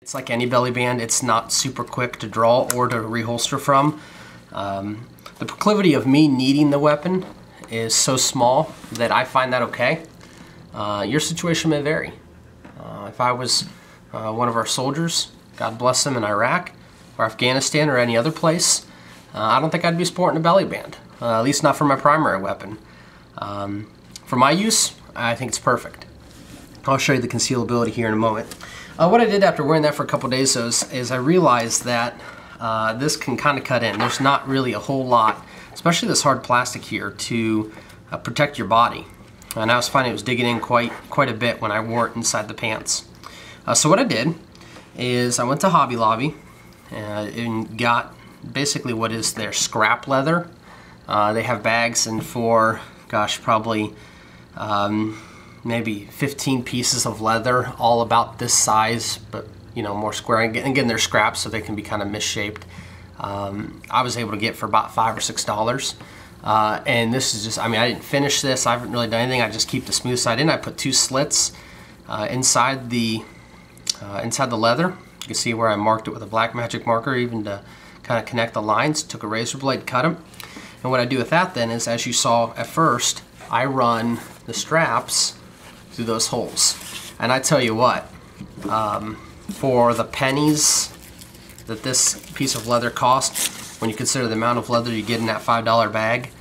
It's like any belly band, it's not super quick to draw or to reholster from. The proclivity of me needing the weapon is so small that I find that okay. Your situation may vary. If I was one of our soldiers, God bless them, in Iraq or Afghanistan or any other place, I don't think I'd be sporting a belly band, at least not for my primary weapon. For my use, I think it's perfect. I'll show you the concealability here in a moment. What I did after wearing that for a couple days though is I realized that this can kind of cut in. There's not really a whole lot, especially this hard plastic here, to protect your body. And I was finding it was digging in quite a bit when I wore it inside the pants. So what I did is I went to Hobby Lobby and got basically what is their scrap leather. They have bags, and for, gosh, probably maybe 15 pieces of leather, all about this size, but you know, more square. And again, they're scraps, so they can be kind of misshaped. I was able to get for about $5 or $6. And this is just, I mean, I didn't finish this. I haven't really done anything. I just keep the smooth side in. I put 2 slits inside the leather. You can see where I marked it with a black magic marker, even to kind of connect the lines. Took a razor blade, cut them. And what I do with that then is, as you saw at first, I run the straps through those holes. And I tell you what, for the pennies that this piece of leather cost, when you consider the amount of leather you get in that $5 bag,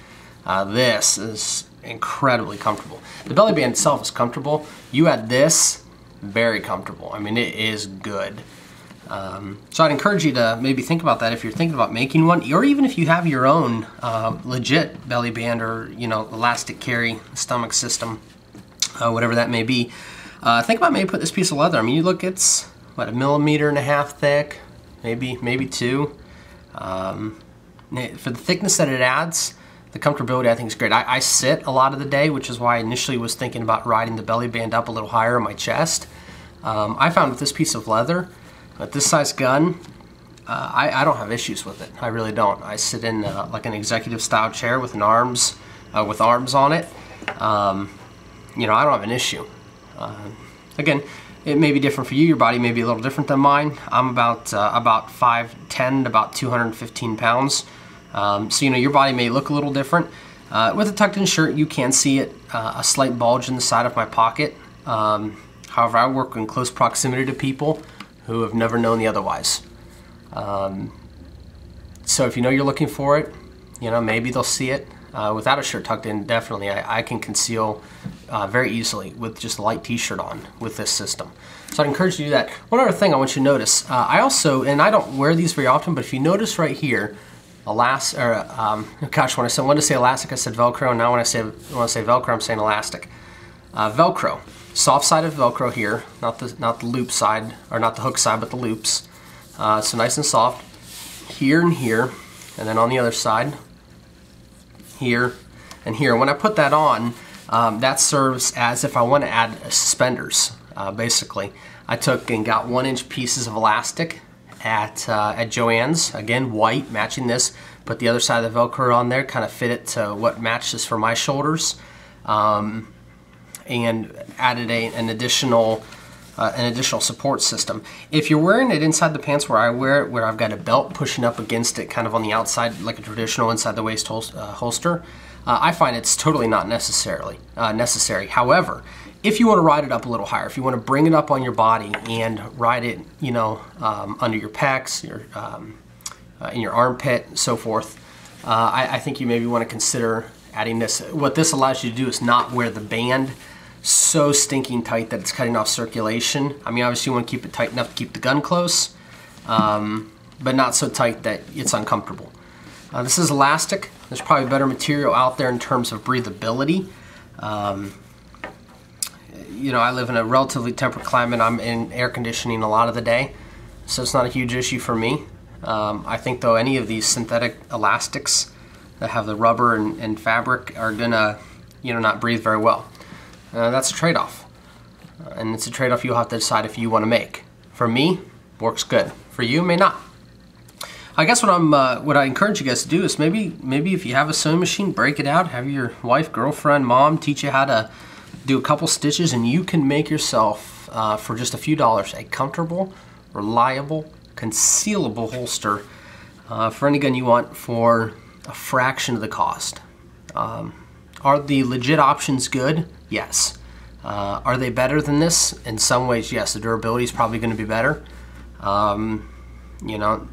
this is incredibly comfortable. The belly band itself is comfortable. You add this, very comfortable. I mean, it is good. So I'd encourage you to maybe think about that if you're thinking about making one, or even if you have your own legit belly band, or you know, elastic carry stomach system, whatever that may be. Think about maybe put this piece of leather. I mean, you look, it's what, 1.5 millimeters thick, maybe 2. For the thickness that it adds, the comfortability I think is great. I sit a lot of the day, which is why I initially was thinking about riding the belly band up a little higher on my chest. I found with this piece of leather, with this size gun, I don't have issues with it. I really don't. I sit in like an executive style chair with arms on it. You know, I don't have an issue. Again, it may be different for you. Your body may be a little different than mine. I'm about 5'10", to about 215 pounds. So you know, your body may look a little different. With a tucked-in shirt, you can see it, a slight bulge in the side of my pocket. However, I work in close proximity to people who have never known the otherwise. So if you know you're looking for it, you know, maybe they'll see it. Without a shirt tucked in, definitely I can conceal very easily with just a light t-shirt on with this system. So I'd encourage you to do that. One other thing I want you to notice, I also, and I don't wear these very often, but if you notice right here, gosh, when I wanted to say elastic, I said Velcro, and now when I say Velcro, I'm saying elastic. Velcro, soft side of Velcro here, not the loop side, or not the hook side, but the loops. So nice and soft, here and here, and then on the other side, here and here. When I put that on, that serves as if I want to add suspenders. Basically, I took and got 1-inch pieces of elastic at Joann's, again white, matching this. Put the other side of the Velcro on there, kind of fit it to what matches for my shoulders, and added an additional support system. If you're wearing it inside the pants where I wear it, where I've got a belt pushing up against it, kind of on the outside, like a traditional inside the waist holster, I find it's totally not necessary. However, if you want to ride it up a little higher, if you want to bring it up on your body and ride it, you know, under your pecs, in your armpit, and so forth, I think you maybe want to consider adding this. What this allows you to do is not wear the band so stinking tight that it's cutting off circulation. I mean, obviously you want to keep it tight enough to keep the gun close, but not so tight that it's uncomfortable. This is elastic. There's probably better material out there in terms of breathability. You know, I live in a relatively temperate climate. I'm in air conditioning a lot of the day, so it's not a huge issue for me. I think though any of these synthetic elastics that have the rubber and fabric are gonna, you know, not breathe very well. That's a trade-off, and it's a trade-off you'll have to decide if you want to make. For me, works good. For you, may not. I guess what I encourage you guys to do is maybe if you have a sewing machine, break it out. Have your wife, girlfriend, mom teach you how to do a couple stitches, and you can make yourself for just a few dollars a comfortable, reliable, concealable holster for any gun you want for a fraction of the cost. Are the legit options good? Yes. Are they better than this? In some ways, yes. The durability is probably going to be better. You know,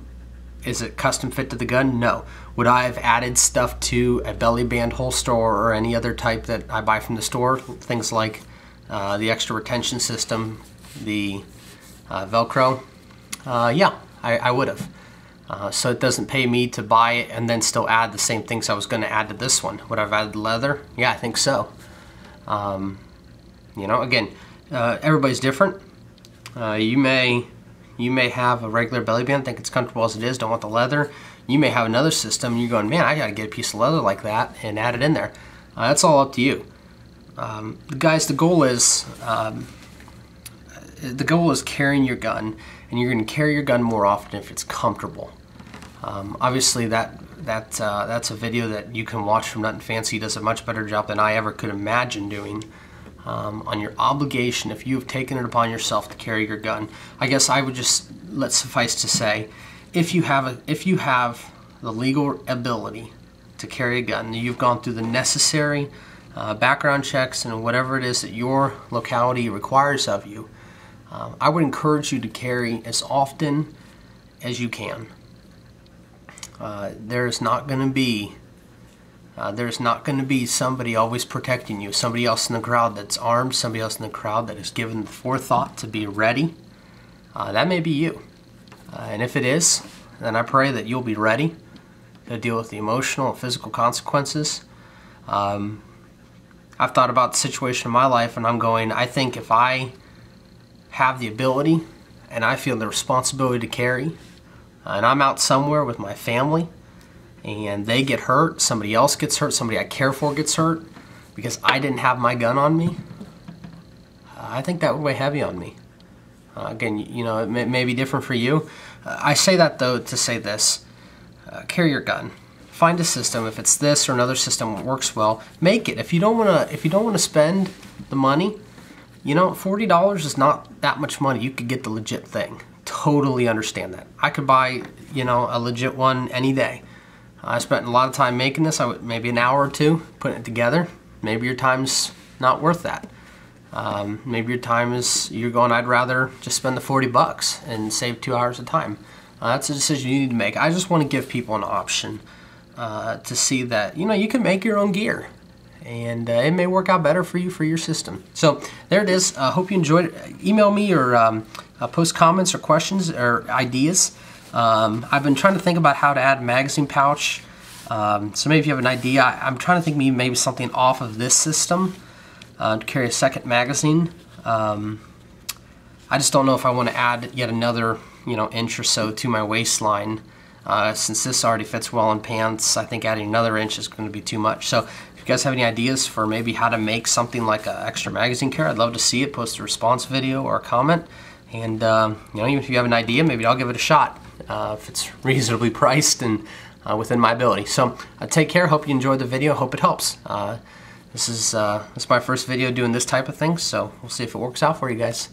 is it custom fit to the gun? No. Would I have added stuff to a belly band holster or any other type that I buy from the store? Things like the extra retention system, the Velcro? Yeah, I would have. So it doesn't pay me to buy it and then still add the same things I was going to add to this one. Would I have added leather? Yeah, I think so. You know, again, everybody's different. You may have a regular belly band, think it's comfortable as it is, don't want the leather. You may have another system, you're going, man, I gotta get a piece of leather like that and add it in there. That's all up to you. Guys, the goal is carrying your gun, and you're gonna carry your gun more often if it's comfortable. Obviously, that's a video that you can watch from Nut and Fancy. He does a much better job than I ever could imagine doing. On your obligation, if you have taken it upon yourself to carry your gun. I guess I would just let suffice to say, if you have the legal ability to carry a gun, you've gone through the necessary background checks and whatever it is that your locality requires of you, I would encourage you to carry as often as you can. There's not going to be somebody always protecting you, somebody else in the crowd that's armed, somebody else in the crowd that is given the forethought to be ready. That may be you. And if it is, then I pray that you'll be ready to deal with the emotional and physical consequences. I've thought about the situation in my life, and I'm going, I think if I have the ability and I feel the responsibility to carry, and I'm out somewhere with my family, and they get hurt, somebody else gets hurt, somebody I care for gets hurt because I didn't have my gun on me, I think that would weigh heavy on me. Again, you know, it may be different for you. I say that though to say this: carry your gun. Find a system. If it's this or another system that works well, make it. If you don't want to spend the money, you know, $40 is not that much money. You could get the legit thing. Totally understand that. I could buy, you know, a legit one any day. I spent a lot of time making this. Maybe an hour or two putting it together. Maybe your time's not worth that. Maybe your time is, you're going, I'd rather just spend the $40 and save 2 hours of time. That's a decision you need to make. I just want to give people an option to see that, you know, you can make your own gear. And it may work out better for you for your system. So there it is. Hope you enjoyed it. Email me or post comments or questions or ideas. I've been trying to think about how to add a magazine pouch. So maybe if you have an idea, I'm trying to think maybe something off of this system to carry a second magazine. I just don't know if I want to add yet another, you know, inch or so to my waistline. Since this already fits well in pants, I think adding another inch is going to be too much. So if you guys have any ideas for maybe how to make something like an extra magazine carry, I'd love to see it. Post a response video or a comment. And, you know, even if you have an idea, maybe I'll give it a shot if it's reasonably priced and within my ability. So take care. Hope you enjoyed the video. Hope it helps. This is my first video doing this type of thing, so we'll see if it works out for you guys.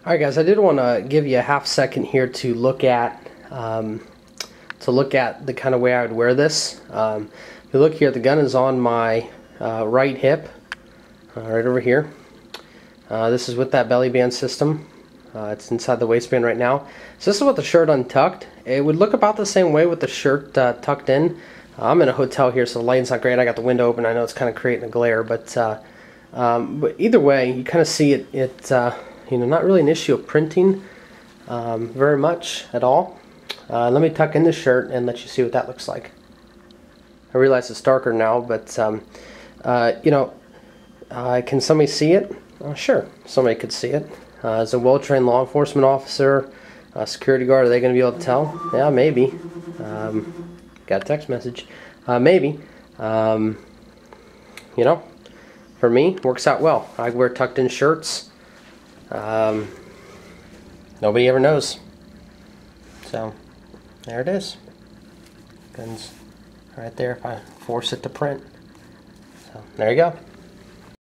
Alright guys, I did want to give you a half second here to look at the kind of way I would wear this. If you look here, the gun is on my right hip, right over here. This is with that belly band system. It's inside the waistband right now. So this is with the shirt untucked. It would look about the same way with the shirt tucked in. I'm in a hotel here, so the lighting's not great. I got the window open. I know it's kind of creating a glare, but either way, you kind of see it. You know, not really an issue of printing very much at all. Let me tuck in the shirt and let you see what that looks like. I realize it's darker now, but you know, can somebody see it? Sure, somebody could see it. As a well-trained law enforcement officer, security guard, are they going to be able to tell? Yeah, maybe. Got a text message. Maybe. You know, for me, works out well. I wear tucked-in shirts. Nobody ever knows. So, there it is. Gun's right there if I force it to print. So, there you go.